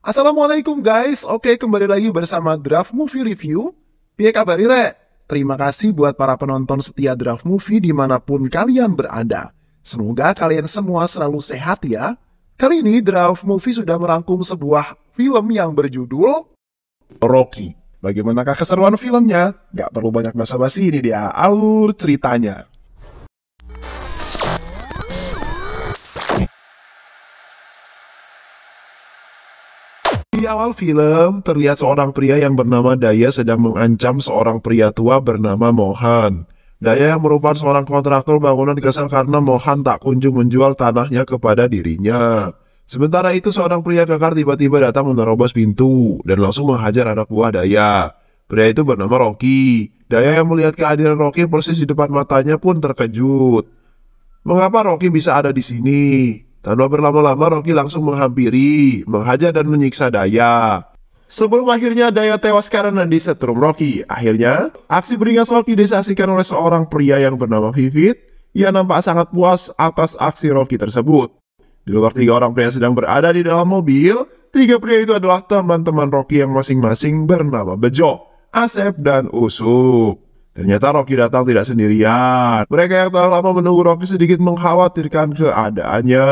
Assalamualaikum guys, oke kembali lagi bersama Draft Movie Review. Piye kabar Rek? Terima kasih buat para penonton setia Draft Movie dimanapun kalian berada. Semoga kalian semua selalu sehat ya. Kali ini Draft Movie sudah merangkum sebuah film yang berjudul Rocky. Bagaimanakah keseruan filmnya? Gak perlu banyak basa-basi, ini dia alur ceritanya. Di awal film, terlihat seorang pria yang bernama Daya sedang mengancam seorang pria tua bernama Mohan. Daya yang merupakan seorang kontraktor bangunan kesal karena Mohan tak kunjung menjual tanahnya kepada dirinya. Sementara itu seorang pria kekar tiba-tiba datang menerobos pintu dan langsung menghajar anak buah Daya. Pria itu bernama Rocky. Daya yang melihat kehadiran Rocky persis di depan matanya pun terkejut. Mengapa Rocky bisa ada di sini? Tanpa berlama-lama Rocky langsung menghampiri, menghajar dan menyiksa Daya. Sebelum akhirnya Daya tewas karena disetrum Rocky. Akhirnya, aksi beringas Rocky disaksikan oleh seorang pria yang bernama Vivit. Ia nampak sangat puas atas aksi Rocky tersebut. Di luar tiga orang pria sedang berada di dalam mobil, tiga pria itu adalah teman-teman Rocky yang masing-masing bernama Bejo, Asep, dan Usup. Ternyata Rocky datang tidak sendirian. Mereka yang telah lama menunggu Rocky sedikit mengkhawatirkan keadaannya.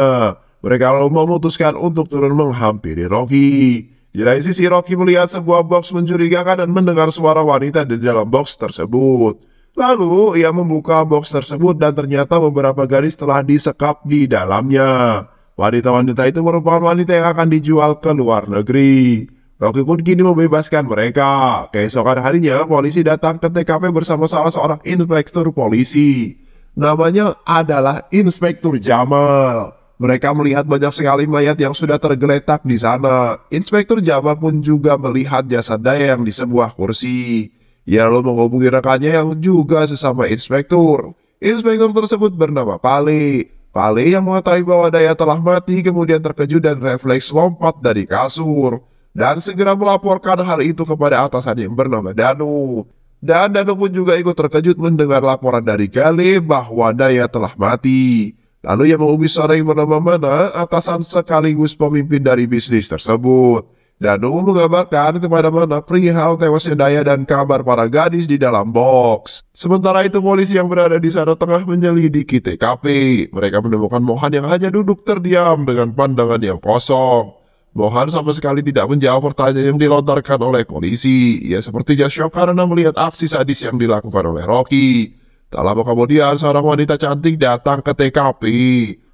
Mereka lalu memutuskan untuk turun menghampiri Rocky. Di lain sisi Rocky melihat sebuah box mencurigakan dan mendengar suara wanita di dalam box tersebut. Lalu ia membuka box tersebut dan ternyata beberapa garis telah disekap di dalamnya. Wanita-wanita itu merupakan wanita yang akan dijual ke luar negeri. Rocky pun kini membebaskan mereka. Keesokan harinya, polisi datang ke TKP bersama salah seorang inspektur polisi. Namanya adalah Inspektur Jamal. Mereka melihat banyak sekali mayat yang sudah tergeletak di sana. Inspektur Jamal pun juga melihat jasad Daya yang di sebuah kursi. Ia lalu menghubungi rekannya yang juga sesama inspektur. Inspektur tersebut bernama Pale. Pale yang mengetahui bahwa Daya telah mati kemudian terkejut dan refleks lompat dari kasur. Dan segera melaporkan hal itu kepada atasan yang bernama Danu. Dan Danu pun juga ikut terkejut mendengar laporan dari Gale bahwa Daya telah mati. Lalu ia menghubungi seorang yang bernama Mana, atasan sekaligus pemimpin dari bisnis tersebut. Danu mengabarkan kepada Mana perihal tewasnya Daya dan kabar para gadis di dalam box. Sementara itu polisi yang berada di sana tengah menyelidiki TKP. Mereka menemukan Mohan yang hanya duduk terdiam dengan pandangan yang kosong. Mohan sama sekali tidak menjawab pertanyaan yang dilontarkan oleh polisi. Ia sepertinya syok karena melihat aksi sadis yang dilakukan oleh Rocky. Tak lama kemudian, seorang wanita cantik datang ke TKP.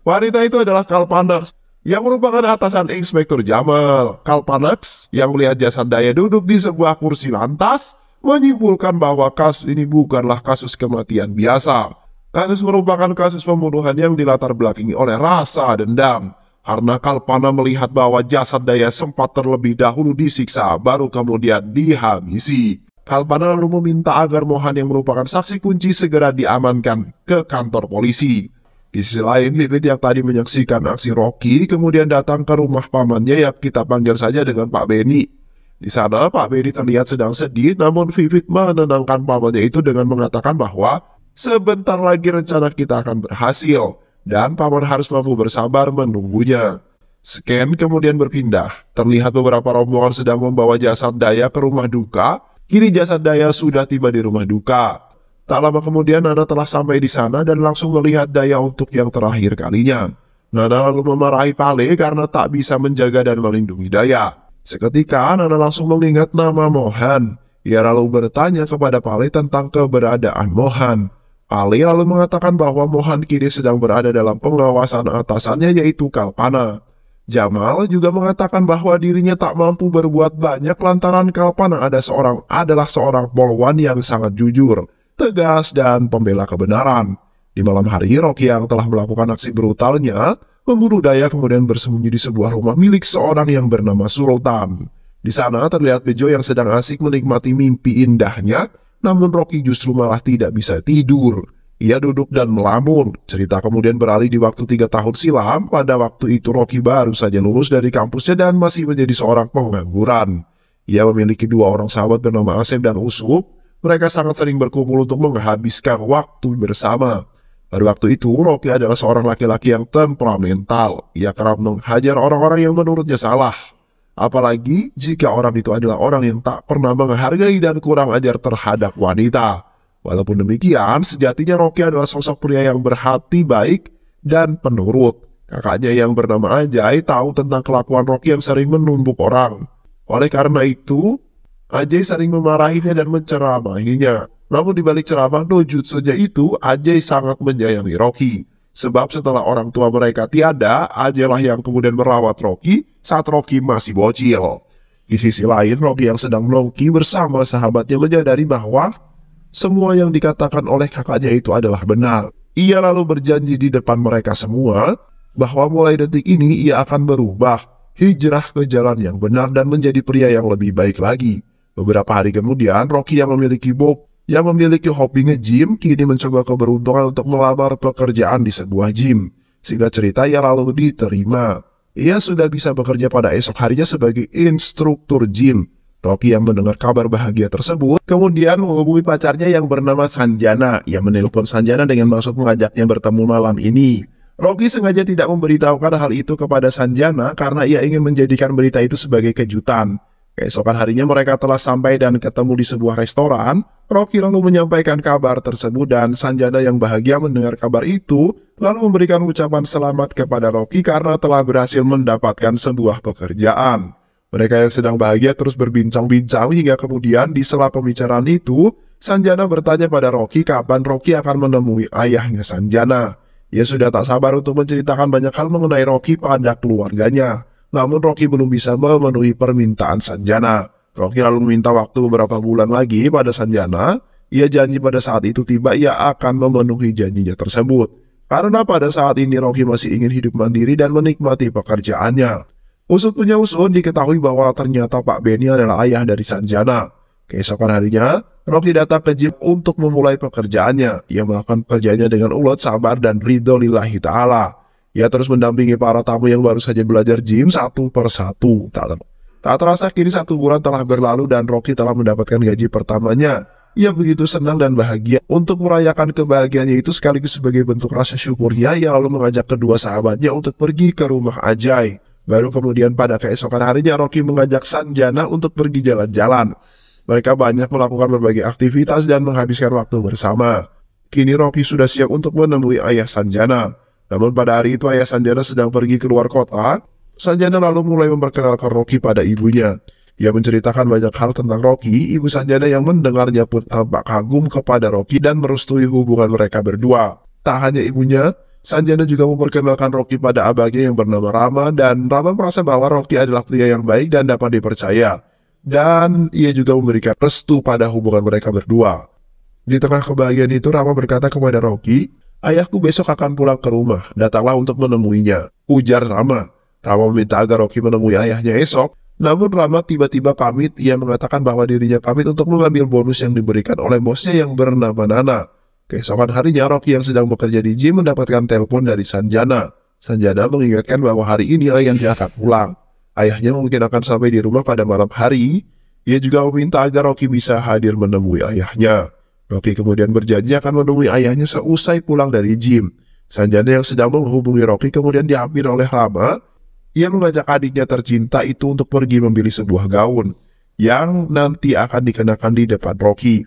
Wanita itu adalah Kalpanax, yang merupakan atasan Inspektur Jamal. Kalpanax, yang melihat jasad Daya duduk di sebuah kursi lantas, menyimpulkan bahwa kasus ini bukanlah kasus kematian biasa. Kasus merupakan kasus pembunuhan yang dilatar belakangi oleh rasa dendam. Karena Kalpana melihat bahwa jasad Daya sempat terlebih dahulu disiksa, baru kemudian dihabisi. Kalpana lalu meminta agar Mohan yang merupakan saksi kunci segera diamankan ke kantor polisi. Di sisi lain, Vivit yang tadi menyaksikan aksi Rocky kemudian datang ke rumah pamannya yang kita panggil saja dengan Pak Benny. Di sana, Pak Benny terlihat sedang sedih, namun Vivit menenangkan pamannya itu dengan mengatakan bahwa sebentar lagi rencana kita akan berhasil. Dan paman harus mampu bersabar menunggunya. Scan kemudian berpindah. Terlihat beberapa rombongan sedang membawa jasad Daya ke rumah duka. Kini jasad Daya sudah tiba di rumah duka. Tak lama kemudian Nana telah sampai di sana dan langsung melihat Daya untuk yang terakhir kalinya. Nana lalu memarahi Pale karena tak bisa menjaga dan melindungi Daya. Seketika Nana langsung mengingat nama Mohan. Ia lalu bertanya kepada Pale tentang keberadaan Mohan. Pale lalu mengatakan bahwa Mohan kini sedang berada dalam pengawasan atasannya yaitu Kalpana. Jamal juga mengatakan bahwa dirinya tak mampu berbuat banyak lantaran Kalpana adalah seorang polwan yang sangat jujur, tegas, dan pembela kebenaran. Di malam hari, Rocky yang telah melakukan aksi brutalnya membunuh Daya kemudian bersembunyi di sebuah rumah milik seorang yang bernama Sultan. Di sana terlihat Bejo yang sedang asik menikmati mimpi indahnya. Namun Rocky justru malah tidak bisa tidur. Ia duduk dan melamun. Cerita kemudian beralih di waktu 3 tahun silam. Pada waktu itu Rocky baru saja lulus dari kampusnya dan masih menjadi seorang pengangguran. Ia memiliki 2 orang sahabat bernama Asep dan Usup. Mereka sangat sering berkumpul untuk menghabiskan waktu bersama. Pada waktu itu Rocky adalah seorang laki-laki yang temperamental. Ia kerap menghajar orang-orang yang menurutnya salah. Apalagi jika orang itu adalah orang yang tak pernah menghargai dan kurang ajar terhadap wanita. Walaupun demikian, sejatinya Rocky adalah sosok pria yang berhati baik dan penurut. Kakaknya yang bernama Ajay tahu tentang kelakuan Rocky yang sering menumbuk orang. Oleh karena itu, Ajay sering memarahinya dan menceramahinya. Namun di balik ceramah no jutsunya itu, Ajay sangat menyayangi Rocky. Sebab setelah orang tua mereka tiada, Ajay lah yang kemudian merawat Rocky saat Rocky masih bocil. Di sisi lain, Rocky yang sedang melongki bersama sahabatnya menyadari bahwa semua yang dikatakan oleh kakaknya itu adalah benar. Ia lalu berjanji di depan mereka semua bahwa mulai detik ini ia akan berubah, hijrah ke jalan yang benar dan menjadi pria yang lebih baik lagi. Beberapa hari kemudian, Rocky yang memiliki hobi nge-gym kini mencoba keberuntungan untuk melamar pekerjaan di sebuah gym. Singkat cerita, ia lalu diterima. Ia sudah bisa bekerja pada esok harinya sebagai instruktur gym. Rocky yang mendengar kabar bahagia tersebut, kemudian menghubungi pacarnya yang bernama Sanjana. Ia menelpon Sanjana dengan maksud mengajaknya bertemu malam ini. Rocky sengaja tidak memberitahukan hal itu kepada Sanjana karena ia ingin menjadikan berita itu sebagai kejutan. Keesokan harinya mereka telah sampai dan ketemu di sebuah restoran. Rocky lalu menyampaikan kabar tersebut dan Sanjana yang bahagia mendengar kabar itu lalu memberikan ucapan selamat kepada Rocky karena telah berhasil mendapatkan sebuah pekerjaan. Mereka yang sedang bahagia terus berbincang-bincang hingga kemudian di sela pembicaraan itu, Sanjana bertanya pada Rocky kapan Rocky akan menemui ayahnya Sanjana. Ia sudah tak sabar untuk menceritakan banyak hal mengenai Rocky pada keluarganya. Namun Rocky belum bisa memenuhi permintaan Sanjana. Rocky lalu meminta waktu beberapa bulan lagi pada Sanjana. Ia janji pada saat itu tiba ia akan memenuhi janjinya tersebut. Karena pada saat ini Rocky masih ingin hidup mandiri dan menikmati pekerjaannya. Usut punya usut diketahui bahwa ternyata Pak Benny adalah ayah dari Sanjana. Keesokan harinya, Rocky datang ke gym untuk memulai pekerjaannya. Ia melakukan pekerjaannya dengan ulet, sabar, dan ridho lillahi ta'ala. Ia terus mendampingi para tamu yang baru saja belajar gym satu persatu. Tak terasa kini 1 bulan telah berlalu dan Rocky telah mendapatkan gaji pertamanya. Ia begitu senang dan bahagia. Untuk merayakan kebahagiaannya itu sekaligus sebagai bentuk rasa syukurnya, ia lalu mengajak kedua sahabatnya untuk pergi ke rumah Ajay. Baru kemudian pada keesokan harinya Rocky mengajak Sanjana untuk pergi jalan-jalan. Mereka banyak melakukan berbagai aktivitas dan menghabiskan waktu bersama. Kini Rocky sudah siap untuk menemui ayah Sanjana. Namun pada hari itu ayah Sanjana sedang pergi keluar kota. Sanjana lalu mulai memperkenalkan Rocky pada ibunya. Ia menceritakan banyak hal tentang Rocky. Ibu Sanjana yang mendengarnya pun tampak kagum kepada Rocky dan merestui hubungan mereka berdua. Tak hanya ibunya, Sanjana juga memperkenalkan Rocky pada abangnya yang bernama Rama dan Rama merasa bahwa Rocky adalah pria yang baik dan dapat dipercaya. Dan ia juga memberikan restu pada hubungan mereka berdua. Di tengah kebahagiaan itu Rama berkata kepada Rocky, "Ayahku besok akan pulang ke rumah, datanglah untuk menemuinya," ujar Rama. Rama meminta agar Rocky menemui ayahnya esok, namun Rama tiba-tiba pamit. Ia mengatakan bahwa dirinya pamit untuk mengambil bonus yang diberikan oleh bosnya yang bernama Nana. Keesokan harinya Rocky yang sedang bekerja di gym mendapatkan telepon dari Sanjana. Sanjana mengingatkan bahwa hari ini ayahnya akan pulang. Ayahnya mungkin akan sampai di rumah pada malam hari. Ia juga meminta agar Rocky bisa hadir menemui ayahnya. Rocky kemudian berjanji akan menemui ayahnya seusai pulang dari gym. Sanjana yang sedang menghubungi Rocky kemudian diambil oleh Rama. Ia mengajak adiknya tercinta itu untuk pergi membeli sebuah gaun yang nanti akan dikenakan di depan Rocky.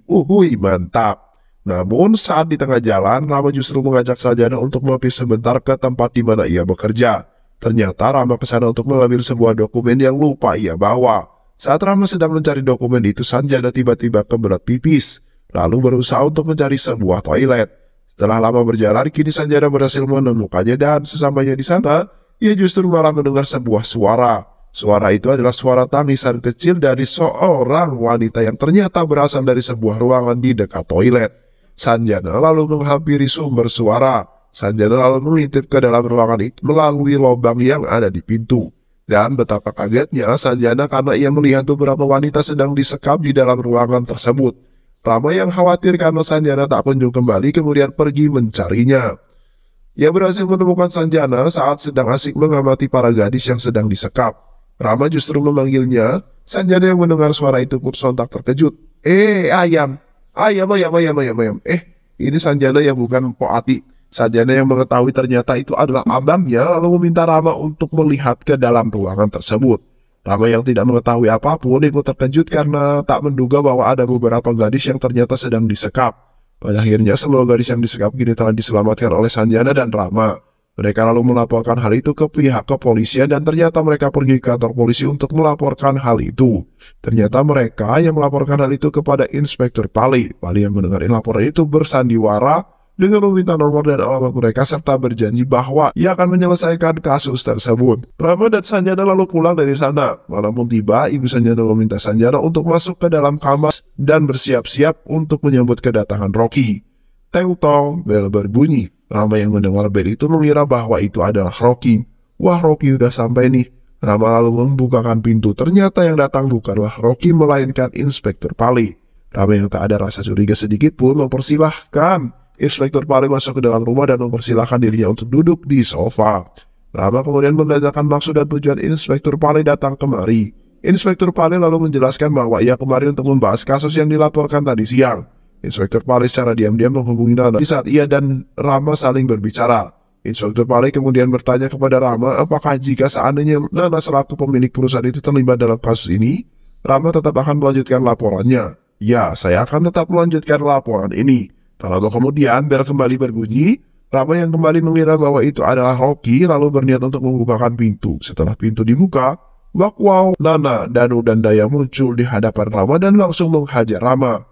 Mantap. Namun saat di tengah jalan, Rama justru mengajak Sanjana untuk mampir sebentar ke tempat di mana ia bekerja. Ternyata Rama ke sana untuk mengambil sebuah dokumen yang lupa ia bawa. Saat Rama sedang mencari dokumen itu, Sanjana tiba-tiba kebelet pipis, lalu berusaha untuk mencari sebuah toilet. Setelah lama berjalan, kini Sanjana berhasil menemukannya dan sesampainya di sana, ia justru malah mendengar sebuah suara. Suara itu adalah suara tangisan kecil dari seorang wanita yang ternyata berasal dari sebuah ruangan di dekat toilet. Sanjana lalu menghampiri sumber suara. Sanjana lalu mengintip ke dalam ruangan itu melalui lubang yang ada di pintu. Dan betapa kagetnya Sanjana karena ia melihat beberapa wanita sedang disekap di dalam ruangan tersebut. Rama yang khawatir karena Sanjana tak kunjung kembali kemudian pergi mencarinya. Ia berhasil menemukan Sanjana saat sedang asik mengamati para gadis yang sedang disekap. Rama justru memanggilnya. Sanjana yang mendengar suara itu pun sontak terkejut. Ayam. Ayam. Ini Sanjana yang bukan Mpok Ati. Sanjana yang mengetahui ternyata itu adalah abangnya lalu meminta Rama untuk melihat ke dalam ruangan tersebut. Rama yang tidak mengetahui apapun ikut terkejut karena tak menduga bahwa ada beberapa gadis yang ternyata sedang disekap. Pada akhirnya semua gadis yang disekap kini telah diselamatkan oleh Sanjana dan Rama. Mereka lalu melaporkan hal itu ke pihak kepolisian dan ternyata mereka pergi ke kantor polisi untuk melaporkan hal itu. Ternyata mereka yang melaporkan hal itu kepada Inspektur Pali. Pali yang mendengar laporan itu bersandiwara dengan meminta nomor dan alamat mereka serta berjanji bahwa ia akan menyelesaikan kasus tersebut. Rama dan Sanjana lalu pulang dari sana. Malam pun tiba, ibu Sanjana meminta Sanjana untuk masuk ke dalam kamar dan bersiap-siap untuk menyambut kedatangan Rocky. Teng-tong, bel berbunyi. Rama yang mendengar bel itu mengira bahwa itu adalah Rocky. Wah, Rocky udah sampai nih. Rama lalu membukakan pintu. Ternyata yang datang bukanlah Rocky melainkan Inspektur Pali. Rama yang tak ada rasa curiga sedikit pun mempersilahkan Inspektur Pali masuk ke dalam rumah dan mempersilahkan dirinya untuk duduk di sofa. Rama kemudian menanyakan maksud dan tujuan Inspektur Pali datang kemari. Inspektur Pali lalu menjelaskan bahwa ia kemari untuk membahas kasus yang dilaporkan tadi siang. Inspektur Pali secara diam-diam menghubungi Nana di saat ia dan Rama saling berbicara. Inspektur Pali kemudian bertanya kepada Rama apakah jika seandainya Nana selaku pemilik perusahaan itu terlibat dalam kasus ini, Rama tetap akan melanjutkan laporannya. Ya, saya akan tetap melanjutkan laporan ini. Lalu kemudian bel kembali berbunyi. Rama yang kembali mengira bahwa itu adalah Rocky lalu berniat untuk membukakan pintu. Setelah pintu dibuka, wow, Nana, Danu, dan Daya muncul di hadapan Rama dan langsung menghajar Rama.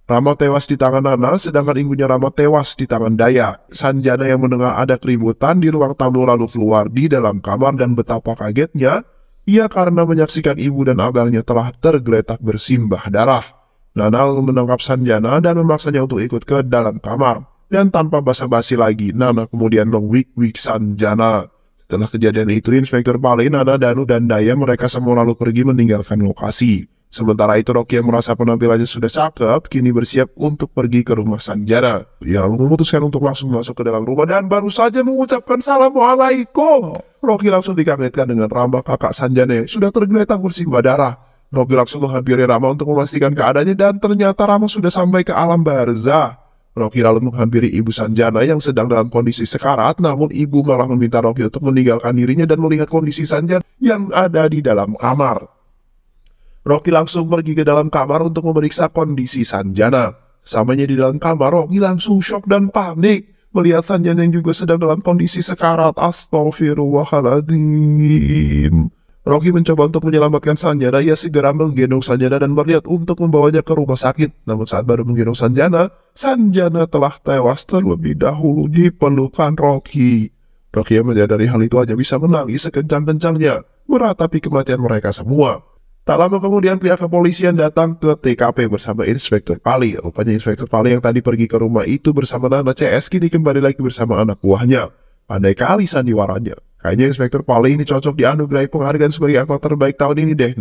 Rama tewas di tangan Nana, sedangkan ibunya Rama tewas di tangan Daya. Sanjana yang mendengar ada keributan di ruang tamu lalu keluar di dalam kamar dan betapa kagetnya ia karena menyaksikan ibu dan abangnya telah tergeletak bersimbah darah. Nana lalu menangkap Sanjana dan memaksanya untuk ikut ke dalam kamar. Dan tanpa basa-basi lagi, Nana kemudian mewik-wik Sanjana. Setelah kejadian itu, Inspektur Pali, Nana, Danu, dan Daya mereka semua lalu pergi meninggalkan lokasi. Sementara itu Rocky yang merasa penampilannya sudah cakep, kini bersiap untuk pergi ke rumah Sanjana. Ia lalu memutuskan untuk langsung masuk ke dalam rumah dan baru saja mengucapkan Assalamualaikum. Rocky langsung dikagetkan dengan Rama kakak Sanjana yang sudah tergeletak bersimbah darah. Rocky langsung menghampiri Rama untuk memastikan keadaannya dan ternyata Rama sudah sampai ke alam barzah. Rocky lalu menghampiri ibu Sanjana yang sedang dalam kondisi sekarat, namun ibu malah meminta Rocky untuk meninggalkan dirinya dan melihat kondisi Sanjana yang ada di dalam kamar. Rocky langsung pergi ke dalam kamar untuk memeriksa kondisi Sanjana. Samanya di dalam kamar, Rocky langsung shock dan panik melihat Sanjana yang juga sedang dalam kondisi sekarat. Astagfirullahaladzim. Rocky mencoba untuk menyelamatkan Sanjana. Ia segera menggendong Sanjana dan berniat untuk membawanya ke rumah sakit. Namun saat baru menggendong Sanjana, Sanjana telah tewas terlebih dahulu di pelukan Rocky. Rocky yang menyadari hal itu hanya bisa menangis sekencang-kencangnya, meratapi kematian mereka semua. Tak lama kemudian pihak kepolisian datang ke TKP bersama Inspektur Pali. Rupanya Inspektur Pali yang tadi pergi ke rumah itu bersama Nana CS kini kembali lagi bersama anak buahnya. Pandai kali sandiwaranya. Kayaknya Inspektur Pali ini cocok dianugerahi penghargaan sebagai aktor terbaik tahun ini deh.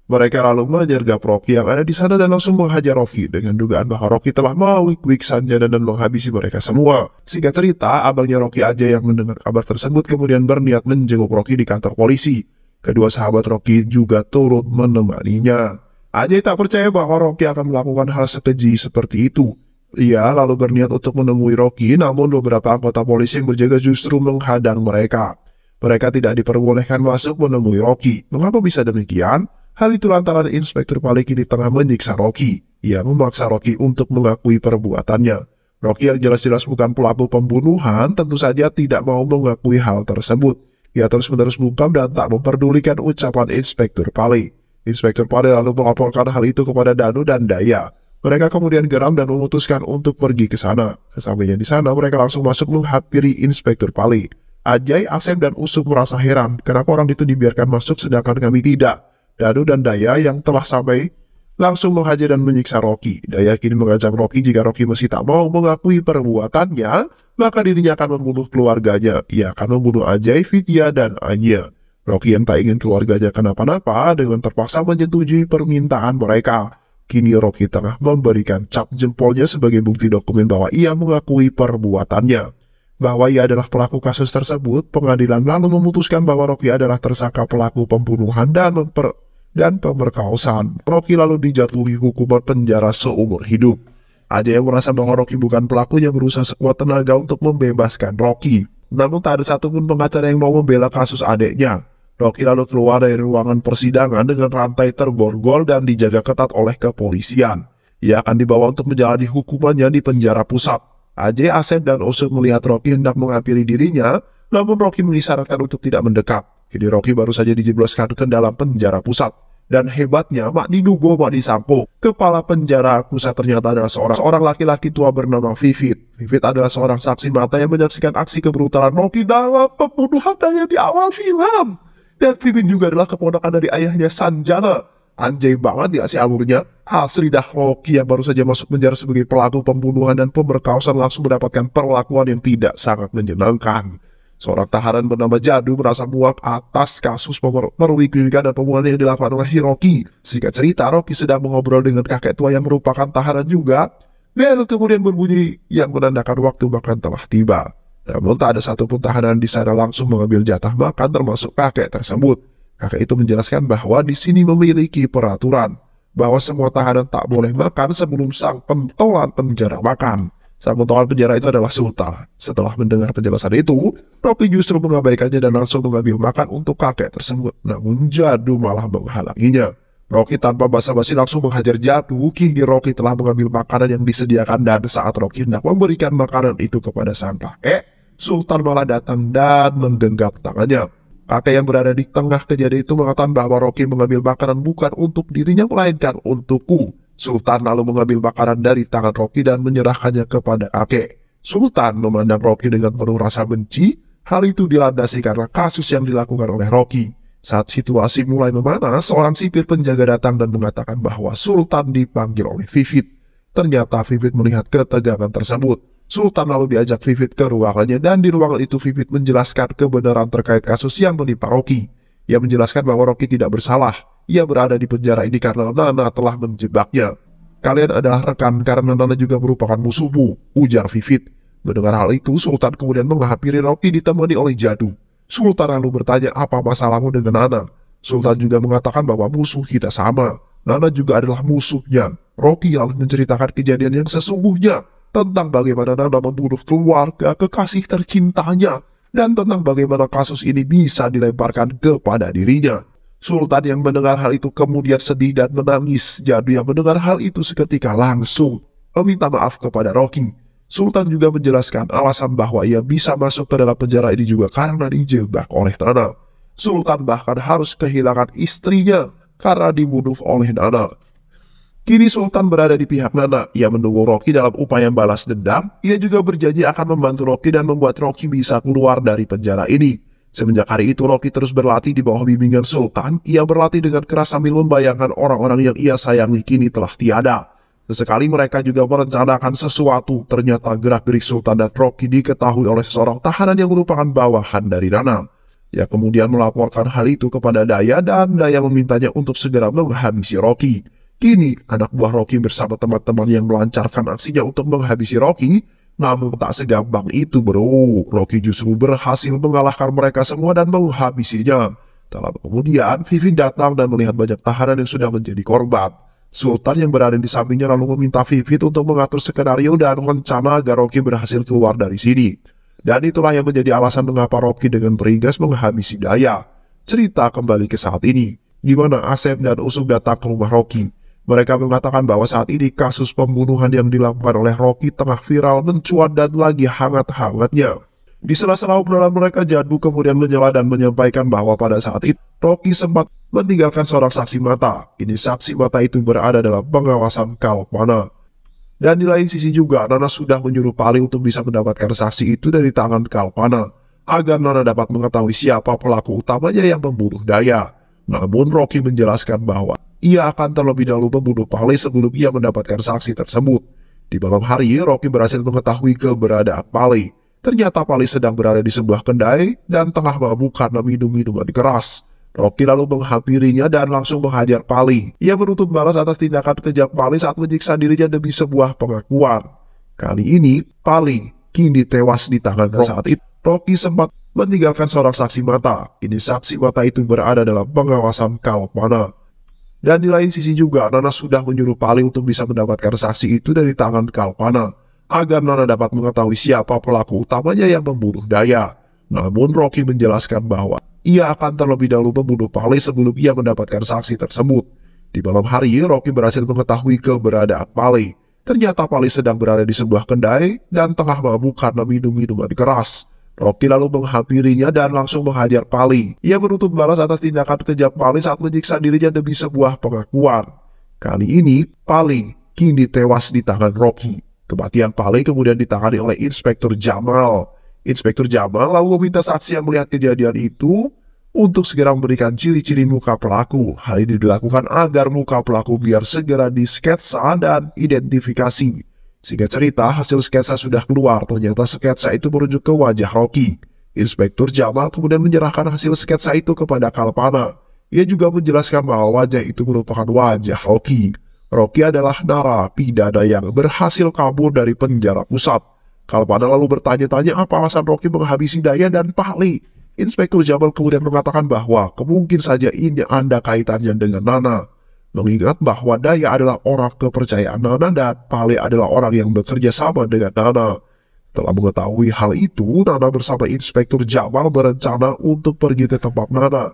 Mereka lalu menyergap Rocky yang ada di sana dan langsung menghajar Rocky dengan dugaan bahwa Rocky telah mewik-wik Sanjana dan menghabisi mereka semua. Singkat cerita, abangnya Rocky Ajay yang mendengar kabar tersebut kemudian berniat menjenguk Rocky di kantor polisi. Kedua sahabat Rocky juga turut menemaninya. Ajay tak percaya bahwa Rocky akan melakukan hal sekeji seperti itu. Ia lalu berniat untuk menemui Rocky, namun beberapa anggota polisi yang berjaga justru menghadang mereka. Mereka tidak diperbolehkan masuk menemui Rocky. Mengapa bisa demikian? Hal itu lantaran Inspektur Pali kini tengah menyiksa Rocky. Ia memaksa Rocky untuk mengakui perbuatannya. Rocky yang jelas-jelas bukan pelaku pembunuhan tentu saja tidak mau mengakui hal tersebut. Ia terus-menerus bungkam dan tak memperdulikan ucapan Inspektur Pali. Inspektur Pali lalu melaporkan hal itu kepada Danu dan Daya. Mereka kemudian geram dan memutuskan untuk pergi ke sana. Sesampainya di sana, mereka langsung masuk menghampiri Inspektur Pali. Ajay, Asep, dan Usuk merasa heran kenapa orang itu dibiarkan masuk sedangkan kami tidak. Danu dan Daya yang telah sampai langsung menghajar dan menyiksa Rocky. Daya kini mengancam Rocky jika Rocky masih tak mau mengakui perbuatannya, maka dirinya akan membunuh keluarganya. Ia akan membunuh Ajay, Vidya, dan Anya. Rocky yang tak ingin keluarganya kenapa-napa dengan terpaksa menyetujui permintaan mereka. Kini Rocky tengah memberikan cap jempolnya sebagai bukti dokumen bahwa ia mengakui perbuatannya. Bahwa ia adalah pelaku kasus tersebut, pengadilan lalu memutuskan bahwa Rocky adalah tersangka pelaku pembunuhan dan pemerkosaan. Rocky lalu dijatuhi hukuman penjara seumur hidup. Ajay yang merasa bahwa Rocky bukan pelakunya berusaha sekuat tenaga untuk membebaskan Rocky. Namun tak ada satupun pengacara yang mau membela kasus adiknya. Rocky lalu keluar dari ruangan persidangan dengan rantai terborgol dan dijaga ketat oleh kepolisian. Ia akan dibawa untuk menjalani hukumannya di penjara pusat. AJ, Asep, dan Usut melihat Rocky hendak menghampiri dirinya, namun Rocky mengisyaratkan untuk tidak mendekat. Kini Rocky baru saja dijebloskan ke dalam penjara pusat. Dan hebatnya, Mak Didugo Mak Disampo, kepala penjara pusat ternyata adalah seorang laki-laki tua bernama Vivit. Vivit adalah seorang saksi mata yang menyaksikan aksi kebrutalan Rocky dalam pembunuhannya di awal film. Dan Vivit juga adalah keponakan dari ayahnya Sanjana. Anjay banget ya si alurnya. Asli dah, Rocky yang baru saja masuk penjara sebagai pelaku pembunuhan dan pemerkosaan langsung mendapatkan perlakuan yang tidak sangat menyenangkan. Seorang tahanan bernama Jadu merasa muak atas kasus perwikilan dan pembunuhan yang dilakukan oleh Hiroki. Singkat cerita, Rocky sedang mengobrol dengan kakek tua yang merupakan tahanan juga. Bel kemudian berbunyi yang menandakan waktu makan telah tiba. Namun tak ada satupun tahanan di sana langsung mengambil jatah makan termasuk kakek tersebut. Kakek itu menjelaskan bahwa di sini memiliki peraturan bahwa semua tahanan tak boleh makan sebelum sang pentolan penjara makan. Sang pentolan penjara itu adalah Sultan. Setelah mendengar penjelasan itu, Rocky justru mengabaikannya dan langsung mengambil makan untuk kakek tersebut. Namun Jadu malah menghalanginya. Rocky tanpa basa-basi langsung menghajar Jadu. Kini Rocky telah mengambil makanan yang disediakan dan saat Rocky hendak memberikan makanan itu kepada sang kakek, Sultan malah datang dan menggenggam tangannya. Kakek yang berada di tengah kejadian itu mengatakan bahwa Rocky mengambil makanan bukan untuk dirinya melainkan untukku. Sultan lalu mengambil makanan dari tangan Rocky dan menyerahkannya kepada kakek. Sultan memandang Rocky dengan penuh rasa benci. Hal itu dilandasi karena kasus yang dilakukan oleh Rocky. Saat situasi mulai memanas, seorang sipir penjaga datang dan mengatakan bahwa Sultan dipanggil oleh Vivit. Ternyata Vivit melihat ketegangan tersebut. Sultan lalu diajak Vivit ke ruangannya dan di ruangan itu Vivit menjelaskan kebenaran terkait kasus yang menimpa Rocky. Ia menjelaskan bahwa Rocky tidak bersalah. Ia berada di penjara ini karena Nana telah menjebaknya. Kalian adalah rekan karena Nana juga merupakan musuhmu, ujar Vivit. Mendengar hal itu, Sultan kemudian menghampiri Rocky ditemani oleh Jadu. Sultan lalu bertanya apa masalahmu dengan Nana. Sultan juga mengatakan bahwa musuh kita sama. Nana juga adalah musuhnya. Rocky lalu menceritakan kejadian yang sesungguhnya tentang bagaimana Nana membunuh keluarga kekasih tercintanya dan tentang bagaimana kasus ini bisa dilemparkan kepada dirinya. Sultan yang mendengar hal itu kemudian sedih dan menangis. Jadu yang mendengar hal itu seketika langsung meminta maaf kepada Rocky. Sultan juga menjelaskan alasan bahwa ia bisa masuk ke dalam penjara ini juga karena dijebak oleh Nana. Sultan bahkan harus kehilangan istrinya karena dibunuh oleh Nana. Kini Sultan berada di pihak Nana. Ia mendukung Rocky dalam upaya balas dendam. Ia juga berjanji akan membantu Rocky dan membuat Rocky bisa keluar dari penjara ini. Semenjak hari itu Rocky terus berlatih di bawah bimbingan Sultan. Ia berlatih dengan keras sambil membayangkan orang-orang yang ia sayangi kini telah tiada. Sesekali mereka juga merencanakan sesuatu. Ternyata gerak-gerik Sultan dan Rocky diketahui oleh seorang tahanan yang merupakan bawahan dari Nana. Ia kemudian melaporkan hal itu kepada Daya dan Daya memintanya untuk segera menghabisi Rocky. Kini anak buah Rocky bersama teman-teman yang melancarkan aksinya untuk menghabisi Rocky. Namun tak segampang itu bro, Rocky justru berhasil mengalahkan mereka semua dan menghabisinya. Tak lama kemudian, Vivit datang dan melihat banyak tahanan yang sudah menjadi korban. Sultan yang berada di sampingnya lalu meminta Vivit untuk mengatur skenario dan rencana agar Rocky berhasil keluar dari sini. Dan itulah yang menjadi alasan mengapa Rocky dengan beringas menghabisi Daya. Cerita kembali ke saat ini, di mana Asep dan Usuk datang ke rumah Rocky. Mereka mengatakan bahwa saat ini kasus pembunuhan yang dilakukan oleh Rocky tengah viral mencuat dan lagi hangat-hangatnya. Di sela-sela obrolan mereka, Jadu kemudian menyela dan menyampaikan bahwa pada saat itu Rocky sempat meninggalkan seorang saksi mata. Kini saksi mata itu berada dalam pengawasan Kalpana. Dan di lain sisi juga, Nana sudah menyuruh Pali untuk bisa mendapatkan saksi itu dari tangan Kalpana, agar Nana dapat mengetahui siapa pelaku utamanya yang membunuh Daya. Namun Rocky menjelaskan bahwa ia akan terlebih dahulu membunuh Pali sebelum ia mendapatkan saksi tersebut. Di malam hari, Rocky berhasil mengetahui keberadaan Pali. Ternyata Pali sedang berada di sebuah kedai dan tengah mabuk karena minum minuman keras. Rocky lalu menghampirinya dan langsung menghajar Pali. Ia menuntut balas atas tindakan kejam Pali saat menyiksa dirinya demi sebuah pengakuan. Kali ini, Pali kini tewas di tangan saat itu. Rocky sempat meninggalkan seorang saksi mata. Kini saksi mata itu berada dalam pengawasan Kalpana. Dan di lain sisi juga, Nana sudah menyuruh Pali untuk bisa mendapatkan saksi itu dari tangan Kalpana, agar Nana dapat mengetahui siapa pelaku utamanya yang membunuh Daya. Namun Rocky menjelaskan bahwa ia akan terlebih dahulu membunuh Pale sebelum ia mendapatkan saksi tersebut. Di malam hari, Rocky berhasil mengetahui keberadaan Pale. Ternyata Pale sedang berada di sebuah kedai dan tengah mabuk karena minum minuman keras. Rocky lalu menghampirinya dan langsung menghajar Pale. Ia menuntut balas atas tindakan kejam Pale saat menyiksa dirinya demi sebuah pengakuan. Kali ini, Pale kini tewas di tangan Rocky. Kematian Pale kemudian ditangani oleh Inspektur Jamal. Inspektur Jamal lalu meminta saksi yang melihat kejadian itu untuk segera memberikan ciri-ciri muka pelaku. Hal ini dilakukan agar muka pelaku biar segera disketsa dan identifikasi. Singkat cerita, hasil sketsa sudah keluar. Ternyata sketsa itu merujuk ke wajah Rocky. Inspektur Jamal kemudian menyerahkan hasil sketsa itu kepada Kalpana. Ia juga menjelaskan bahwa wajah itu merupakan wajah Rocky. Rocky adalah narapidana yang berhasil kabur dari penjara pusat. Kalpana lalu bertanya-tanya apa alasan Rocky menghabisi Daya dan Pale. Inspektur Jamal kemudian mengatakan bahwa kemungkinan saja ini ada kaitannya dengan Nana. Mengingat bahwa Daya adalah orang kepercayaan Nana dan Pale adalah orang yang bekerja sama dengan Nana. Setelah mengetahui hal itu, Nana bersama Inspektur Jamal berencana untuk pergi ke tempat Nana.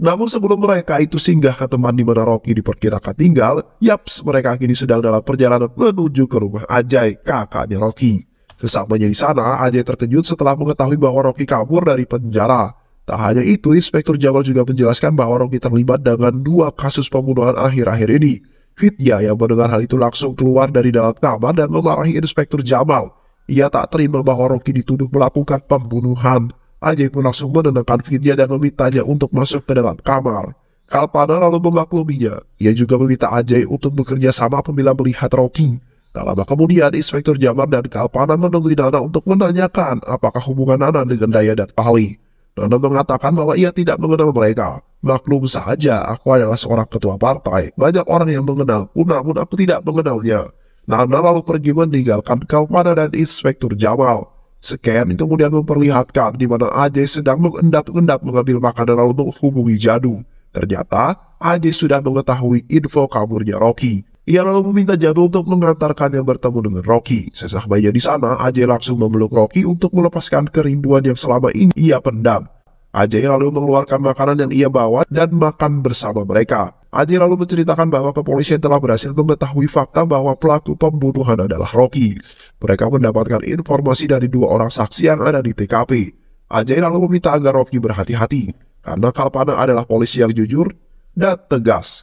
Namun sebelum mereka itu singgah ke tempat di mana Rocky diperkirakan tinggal, yaps, mereka kini sedang dalam perjalanan menuju ke rumah Ajay, kakaknya Rocky. Sesampainya di sana, Ajay terkejut setelah mengetahui bahwa Rocky kabur dari penjara. Tak hanya itu, Inspektur Jamal juga menjelaskan bahwa Rocky terlibat dengan 2 kasus pembunuhan akhir-akhir ini. Vidya yang mendengar hal itu langsung keluar dari dalam kamar dan memarahi Inspektur Jamal. Ia tak terima bahwa Rocky dituduh melakukan pembunuhan. Ajay pun langsung menenangkan Vidya dan memintanya untuk masuk ke dalam kamar. Kalpana lalu memakluminya. Ia juga meminta Ajay untuk bekerja sama apabila melihat Rocky. Tak lama kemudian, Inspektur Jamal dan Kalpana menemui Nana untuk menanyakan apakah hubungan Nana dengan Daya dan Pale. Nana mengatakan bahwa ia tidak mengenal mereka. Maklum saja, aku adalah seorang ketua partai. Banyak orang yang mengenalku, namun aku tidak mengenalnya. Nana lalu pergi meninggalkan Kalpana dan Inspektur Jamal. Scan kemudian memperlihatkan di mana Ajay sedang mengendap-endap mengambil makanan lalu menghubungi Jadu. Ternyata, Ajay sudah mengetahui info kaburnya Rocky. Ia lalu meminta Jadu untuk mengantarkannya bertemu dengan Rocky. Sesampainya di sana, Ajay langsung memeluk Rocky untuk melepaskan kerinduan yang selama ini ia pendam. Ajay lalu mengeluarkan makanan yang ia bawa dan makan bersama mereka. Ajay lalu menceritakan bahwa kepolisian telah berhasil mengetahui fakta bahwa pelaku pembunuhan adalah Rocky. Mereka mendapatkan informasi dari 2 orang saksi yang ada di TKP. Ajay lalu meminta agar Rocky berhati-hati, karena Kalpana adalah polisi yang jujur dan tegas.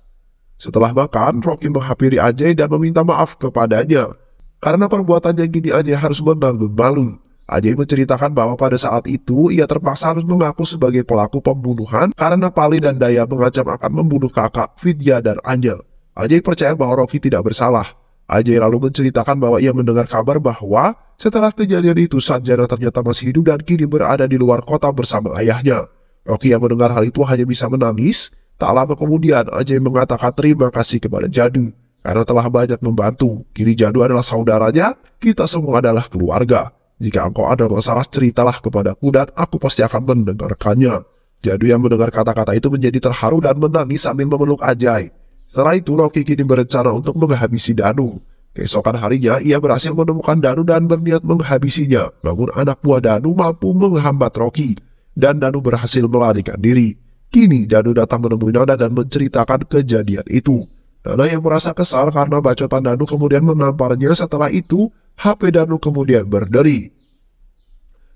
Setelah makan, Rocky menghampiri Ajay dan meminta maaf kepadanya. Karena perbuatannya gini, Ajay harus menanggung malu. Ajay menceritakan bahwa pada saat itu ia terpaksa harus mengaku sebagai pelaku pembunuhan karena Pale dan Daya mengancam akan membunuh kakak, Vidya dan Angel. Ajay percaya bahwa Rocky tidak bersalah. Ajay lalu menceritakan bahwa ia mendengar kabar bahwa setelah kejadian itu Sanjana ternyata masih hidup dan kini berada di luar kota bersama ayahnya. Rocky yang mendengar hal itu hanya bisa menangis. Tak lama kemudian, Ajay mengatakan terima kasih kepada Jadu karena telah banyak membantu. Kini Jadu adalah saudaranya, kita semua adalah keluarga. Jika engkau ada masalah, ceritalah kepadaku dan aku pasti akan mendengarkannya. Jadu yang mendengar kata-kata itu menjadi terharu dan menangis sambil memeluk Ajay. Setelah itu, Rocky kini berencana untuk menghabisi Danu. Keesokan harinya, ia berhasil menemukan Danu dan berniat menghabisinya. Namun anak buah Danu mampu menghambat Rocky, dan Danu berhasil melarikan diri. Kini Danu datang menemui Nana dan menceritakan kejadian itu. Nana yang merasa kesal karena bacotan Danu kemudian menamparnya. Setelah itu, HP Danu kemudian berderi.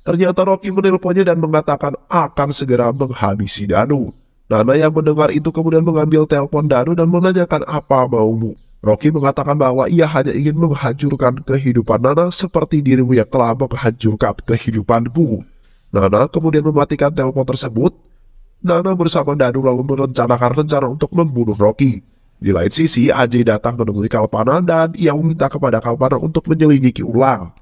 Ternyata Rocky menelponnya dan mengatakan akan segera menghabisi Danu. Nana yang mendengar itu kemudian mengambil telepon Danu dan menanyakan apa maumu. Rocky mengatakan bahwa ia hanya ingin menghancurkan kehidupan Nana seperti dirimu yang telah menghancurkan kehidupanku. Nana kemudian mematikan telepon tersebut. Nana bersama Danu lalu merencanakan rencana untuk membunuh Rocky. Di lain sisi, Ajay datang menemui Kalpana dan ia meminta kepada Kalpana untuk menyelidiki ulang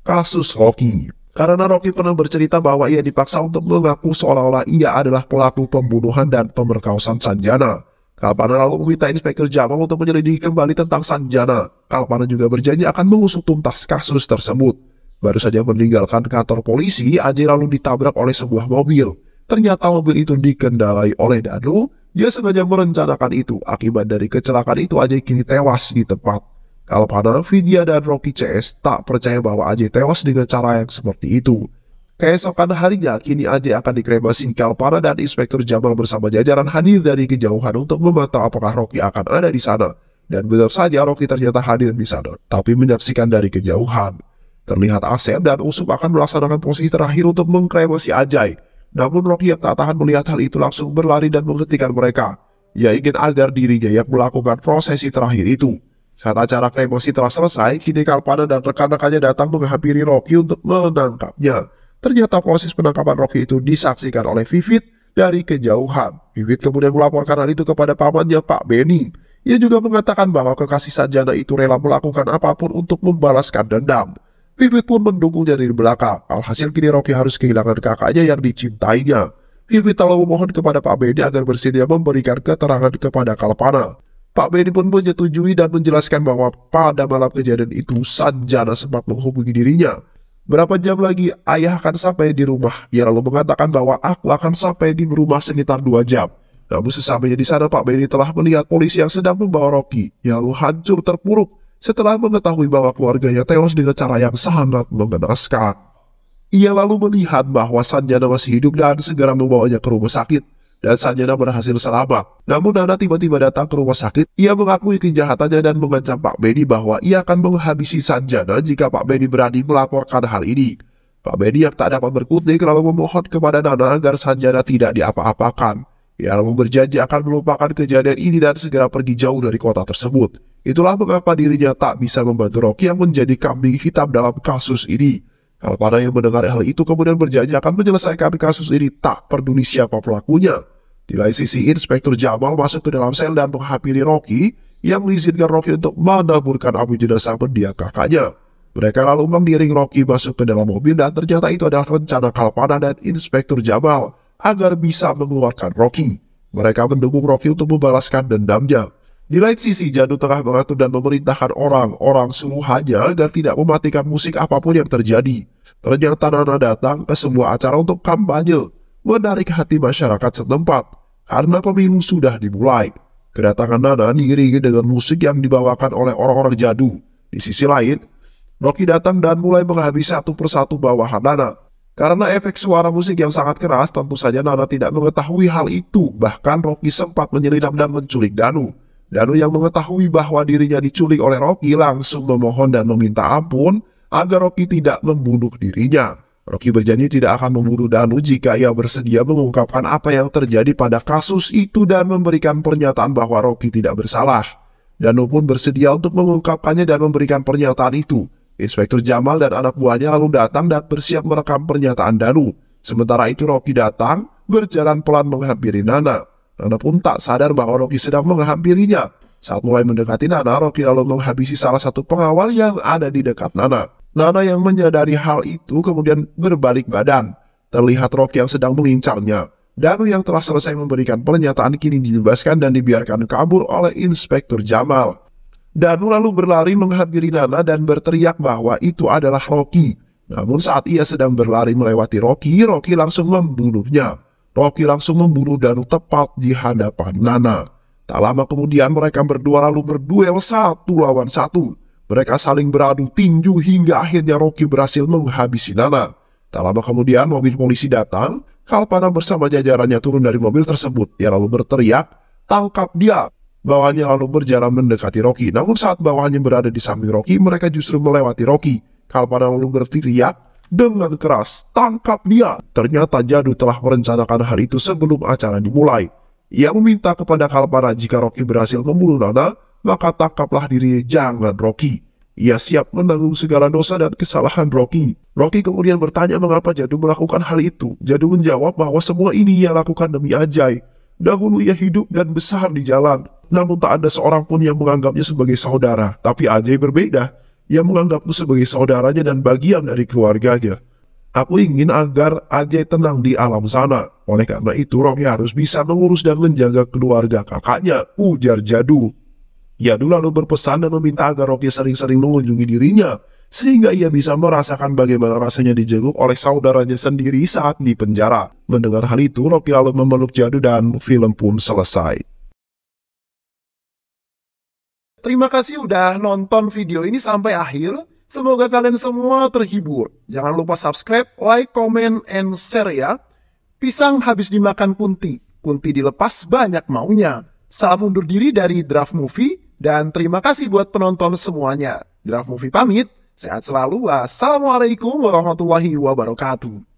kasus Rocky. Karena Rocky pernah bercerita bahwa ia dipaksa untuk mengaku seolah-olah ia adalah pelaku pembunuhan dan pemerkosaan Sanjana. Kalpana lalu meminta Inspektur Jamal untuk menyelidiki kembali tentang Sanjana. Kalpana juga berjanji akan mengusut tuntas kasus tersebut. Baru saja meninggalkan kantor polisi, Ajay lalu ditabrak oleh sebuah mobil. Ternyata mobil itu dikendarai oleh Danu. Dia sengaja merencanakan itu. Akibat dari kecelakaan itu, Ajay kini tewas di tempat. Kalpana, Vidya, dan Rocky CS tak percaya bahwa Ajay tewas dengan cara yang seperti itu. Keesokan harinya, kini Ajay akan dikremasi. Kalpana dan Inspektur Jamal bersama jajaran hadir dari kejauhan untuk memantau apakah Rocky akan ada di sana. Dan benar saja Rocky ternyata hadir di sana, tapi menyaksikan dari kejauhan. Terlihat Asep dan Usup akan melaksanakan posisi terakhir untuk mengkremasi Ajay. Namun Rocky yang tak tahan melihat hal itu langsung berlari dan menghentikan mereka. Ia ingin agar dirinya yang melakukan prosesi terakhir itu. Saat acara kremasi telah selesai, kini Kalpana dan rekan-rekannya datang menghampiri Rocky untuk menangkapnya. Ternyata proses penangkapan Rocky itu disaksikan oleh Vivit dari kejauhan. Vivit kemudian melaporkan hal itu kepada pamannya Pak Benny. Ia juga mengatakan bahwa kekasih Sanjana itu rela melakukan apapun untuk membalaskan dendam. Vivit pun mendukungnya dari belakang. Alhasil kini Rocky harus kehilangan kakaknya yang dicintainya. Vivit lalu memohon kepada Pak Benny agar bersedia memberikan keterangan kepada Kalpana. Pak Benny pun menyetujui dan menjelaskan bahwa pada malam kejadian itu Sanjana sempat menghubungi dirinya. Berapa jam lagi ayah akan sampai di rumah? Ia lalu mengatakan bahwa aku akan sampai di rumah sekitar 2 jam. Namun sesampainya di sana Pak Benny telah melihat polisi yang sedang membawa Rocky. Ia lalu hancur terpuruk setelah mengetahui bahwa keluarganya tewas dengan cara yang sangat mengenaskan. Ia lalu melihat bahwa Sanjana masih hidup dan segera membawanya ke rumah sakit. Dan Sanjana berhasil selamat. Namun Nana tiba-tiba datang ke rumah sakit. Ia mengakui kejahatannya dan mengancam Pak Benny bahwa ia akan menghabisi Sanjana jika Pak Benny berani melaporkan hal ini. Pak Benny yang tak dapat berkutik lalu memohon kepada Nana agar Sanjana tidak diapa-apakan. Ia lalu berjanji akan melupakan kejadian ini dan segera pergi jauh dari kota tersebut. Itulah mengapa dirinya tak bisa membantu Rocky yang menjadi kambing hitam dalam kasus ini. Kalpana yang mendengar hal itu kemudian berjanji akan menyelesaikan kasus ini tak peduli siapa pelakunya. Di lain sisi, Inspektur Jamal masuk ke dalam sel dan menghampiri Rocky yang mengizinkan Rocky untuk menaburkan abu jenazah mendiang kakaknya. Mereka lalu mengiring Rocky masuk ke dalam mobil dan ternyata itu adalah rencana Kalpana dan Inspektur Jamal agar bisa mengeluarkan Rocky. Mereka mendukung Rocky untuk membalaskan dendamnya. Di lain sisi, Jadu tengah mengatur dan memerintahkan orang-orang suruhannya agar tidak mematikan musik apapun yang terjadi. Ternyata Nana datang ke sebuah acara untuk kampanye, menarik hati masyarakat setempat, karena pemilu sudah dimulai. Kedatangan Nana diiringi dengan musik yang dibawakan oleh orang-orang Jadu. Di sisi lain, Rocky datang dan mulai menghabisi satu persatu bawahan Nana. Karena efek suara musik yang sangat keras, tentu saja Nana tidak mengetahui hal itu. Bahkan Rocky sempat menyelinap dan menculik Danu. Danu yang mengetahui bahwa dirinya diculik oleh Rocky langsung memohon dan meminta ampun agar Rocky tidak membunuh dirinya. Rocky berjanji tidak akan membunuh Danu jika ia bersedia mengungkapkan apa yang terjadi pada kasus itu dan memberikan pernyataan bahwa Rocky tidak bersalah. Danu pun bersedia untuk mengungkapkannya dan memberikan pernyataan itu. Inspektur Jamal dan anak buahnya lalu datang dan bersiap merekam pernyataan Danu. Sementara itu Rocky datang, berjalan pelan menghampiri Nana. Nana pun tak sadar bahwa Rocky sedang menghampirinya. Saat mulai mendekati Nana, Rocky lalu menghabisi salah satu pengawal yang ada di dekat Nana. Nana yang menyadari hal itu kemudian berbalik badan. Terlihat Rocky yang sedang mengincarnya. Danu yang telah selesai memberikan pernyataan kini dibebaskan dan dibiarkan kabur oleh Inspektur Jamal. Danu lalu berlari menghampiri Nana dan berteriak bahwa itu adalah Rocky. Namun saat ia sedang berlari melewati Rocky, Rocky langsung membunuhnya. Rocky langsung membunuh Danu tepat di hadapan Nana. Tak lama kemudian mereka berdua lalu berduel 1 lawan 1. Mereka saling beradu tinju hingga akhirnya Rocky berhasil menghabisi Nana. Tak lama kemudian mobil polisi datang. Kalpana bersama jajarannya turun dari mobil tersebut. Ia lalu berteriak, "Tangkap dia!" Bawahannya lalu berjalan mendekati Rocky. Namun saat bawahannya berada di samping Rocky, mereka justru melewati Rocky. Kalpana lalu berteriak dengan keras, "Tangkap dia!" Ternyata Jadu telah merencanakan hal itu sebelum acara dimulai. Ia meminta kepada Kalpana jika Rocky berhasil membunuh Nana, maka tangkaplah dirinya, jangan Rocky. Ia siap menanggung segala dosa dan kesalahan Rocky. Rocky kemudian bertanya mengapa Jadu melakukan hal itu. Jadu menjawab bahwa semua ini ia lakukan demi Ajay. Dahulu ia hidup dan besar di jalan, namun tak ada seorang pun yang menganggapnya sebagai saudara. Tapi Ajay berbeda. Ia menganggapku sebagai saudaranya dan bagian dari keluarganya. Aku ingin agar Ajay tenang di alam sana. Oleh karena itu, Rocky harus bisa mengurus dan menjaga keluarga kakaknya, ujar Jadu. Jadu lalu berpesan dan meminta agar Rocky sering-sering mengunjungi dirinya, sehingga ia bisa merasakan bagaimana rasanya dijenguk oleh saudaranya sendiri saat di penjara. Mendengar hal itu, Rocky lalu memeluk Jadu dan film pun selesai. Terima kasih udah nonton video ini sampai akhir. Semoga kalian semua terhibur. Jangan lupa subscribe, like, comment, and share ya. Pisang habis dimakan kunti. Kunti dilepas banyak maunya. Salam undur diri dari Draft Movie. Dan terima kasih buat penonton semuanya. Draft Movie pamit. Sehat selalu. Wassalamualaikum warahmatullahi wabarakatuh.